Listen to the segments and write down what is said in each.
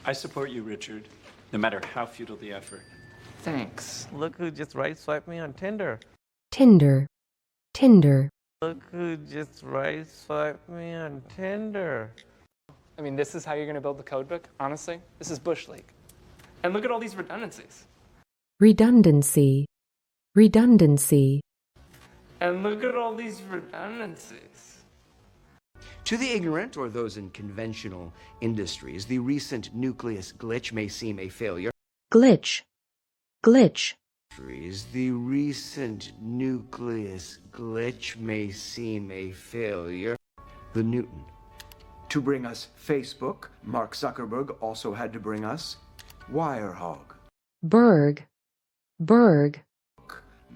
I support you, Richard, no matter how futile the effort. Thanks. Look who just right-swiped me on Tinder. Tinder, Tinder. Look who just right-swiped me on Tinder. I mean, this is how you're going to build the code book, honestly? This is Bush League. And look at all these redundancies. Redundancy, redundancy. And look at all these redundancies. To the ignorant, or those in conventional industries, the recent nucleus glitch may seem a failure. Glitch, glitch. The recent nucleus glitch may seem a failure. The Newton. To bring us Facebook, Mark Zuckerberg also had to bring us Wirehog. Berg, Berg.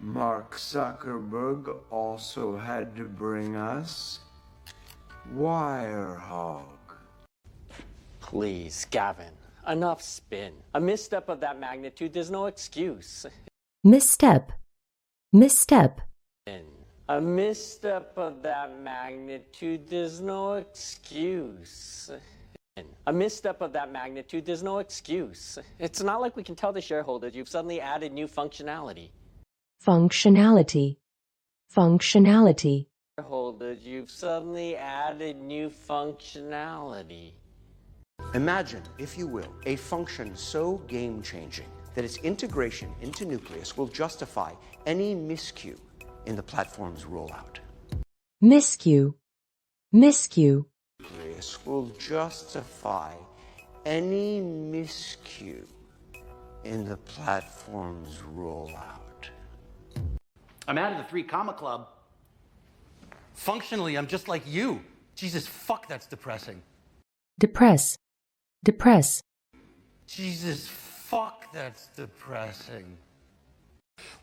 Mark Zuckerberg also had to bring us Wirehog. Please, Gavin, enough spin. A misstep of that magnitude, there's no excuse. Misstep, misstep. A misstep of that magnitude, there's no excuse. A misstep of that magnitude, there's no excuse. It's not like we can tell the shareholders you've suddenly added new functionality. Functionality, functionality. Shareholders, you've suddenly added new functionality. Imagine, if you will, a function so game-changing that its integration into Nucleus will justify any miscue in the platform's rollout. Miscue, miscue. Nucleus will justify any miscue in the platform's rollout. I'm out of the 3 comma club. Functionally, I'm just like you. Jesus, fuck, that's depressing. Depress, depress. Jesus, fuck, that's depressing.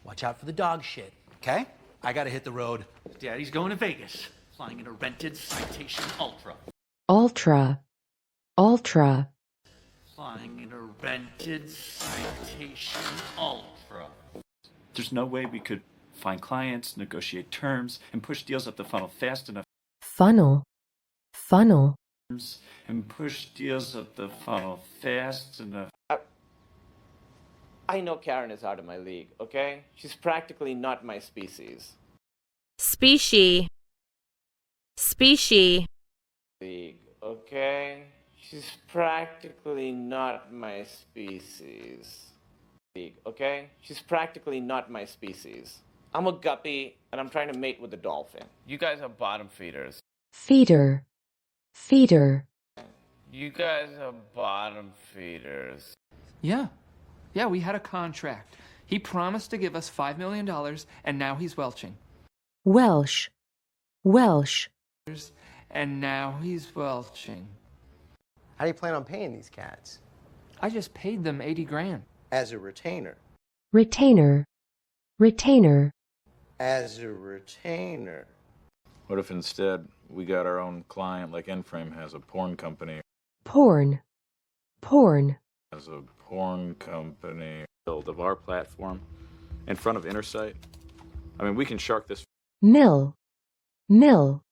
Watch out for the dog shit, okay? I gotta hit the road. Daddy's going to Vegas, flying in a rented Citation Ultra. Ultra, ultra. Flying in a rented Citation Ultra. There's no way we could find clients, negotiate terms, and push deals up the funnel fast enough. Funnel, funnel. And push deals up the funnel fast enough. I know Karen is out of my league, okay? She's practically not my species. Species. Species. League, okay? She's practically not my species. League, okay? She's practically not my species. I'm a guppy, and I'm trying to mate with a dolphin. You guys are bottom feeders. Feeder, feeder. You guys are bottom feeders. Yeah, we had a contract. He promised to give us $5 million, and now he's welching. Welsh, Welsh. And now he's welching. How do you plan on paying these cats? I just paid them 80 grand. As a retainer. Retainer, retainer. As a retainer. What if instead we got our own client like N-Frame has, a porn company? Porn, porn. As a porn company build of our platform in front of Intersight. I mean, we can shark this. Mill, mill.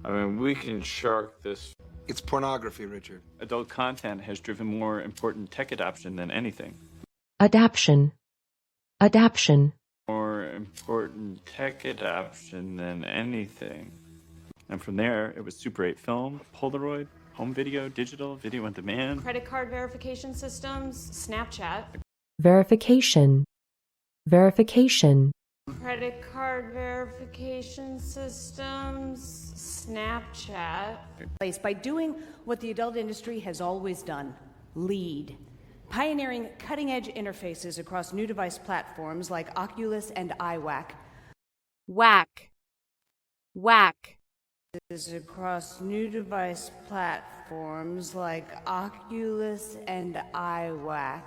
I mean, we can shark this. It's pornography, Richard. Adult content has driven more important tech adoption than anything. Adaption, adaption. More important tech adoption than anything. And from there, it was Super 8 film, Polaroid, home video, digital, video on demand. Credit card verification systems, Snapchat. Verification, verification. Credit card verification systems, Snapchat. By doing what the adult industry has always done, lead. Pioneering cutting-edge interfaces across new device platforms like Oculus and iWhack. Whack, whack. Across new device platforms like Oculus and iWhack.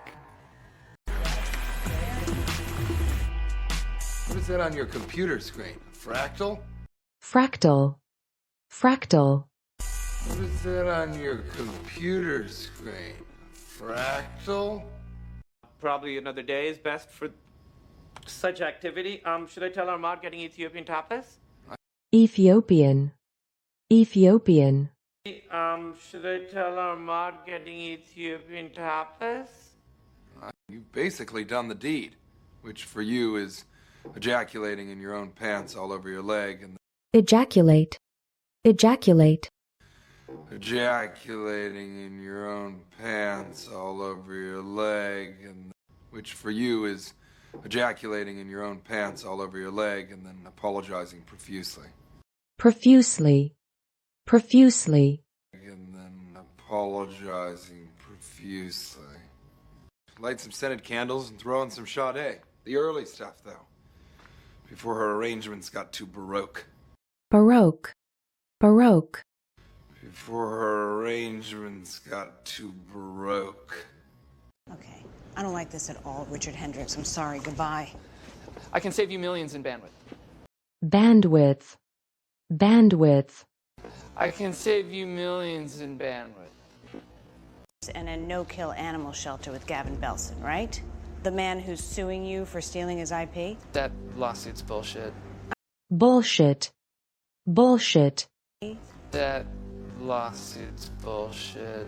What is that on your computer screen? Fractal? Fractal, fractal. What is that on your computer screen? Fractal? Probably another day is best for such activity. Should I tell Armad getting Ethiopian tapas? Ethiopian, Ethiopian. Should I tell Armand getting Ethiopian tapas? You've basically done the deed, which for you is ejaculating in your own pants all over your leg and ejaculate, ejaculate, ejaculating in your own pants all over your leg and which for you is ejaculating in your own pants all over your leg and then apologizing profusely. profusely, profusely, And then apologizing profusely. Light some scented candles and throw in some Sade. The early stuff, though. Before her arrangements got too baroque. baroque, baroque, Before her arrangements got too baroque. Okay. I don't like this at all, Richard Hendricks. I'm sorry. Goodbye. I can save you millions in bandwidth. bandwidth, bandwidth, I can save you millions in bandwidth. And a no-kill animal shelter with Gavin Belson, right? The man who's suing you for stealing his IP? That lawsuit's bullshit. bullshit, bullshit, That lawsuit's bullshit.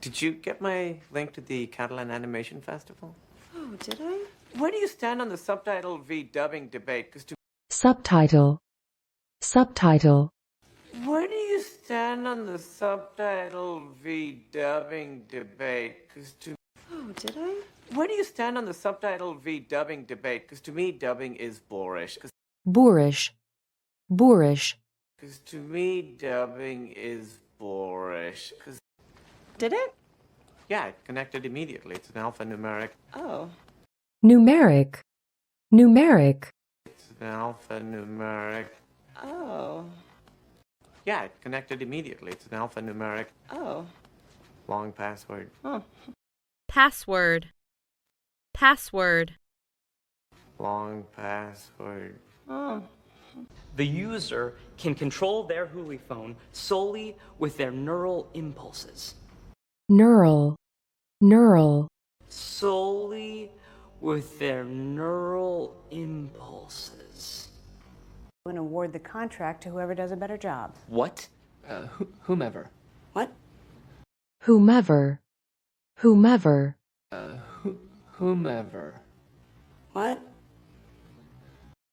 Did you get my link to the Catalan Animation Festival? Oh, did I? Where do you stand on the subtitle v dubbing debate? subtitle, subtitle, Where do you stand on the subtitle v dubbing debate? Oh, did I? Where do you stand on the subtitle v dubbing debate? Because to me, dubbing is boorish. boorish, boorish, Because to me, dubbing is boorish. Did it? Yeah, it connected immediately. It's an alphanumeric. Oh. numeric, numeric, It's an alphanumeric. Oh. Yeah, it connected immediately. It's an alphanumeric. Oh. Long password. Huh. Password. Password. Long password. Oh. The user can control their Hui phone solely with their neural impulses. neural, neural, Solely with their neural impulses. And award the contract to whoever does a better job. What? Whomever. What? whomever, whomever, Whomever. What?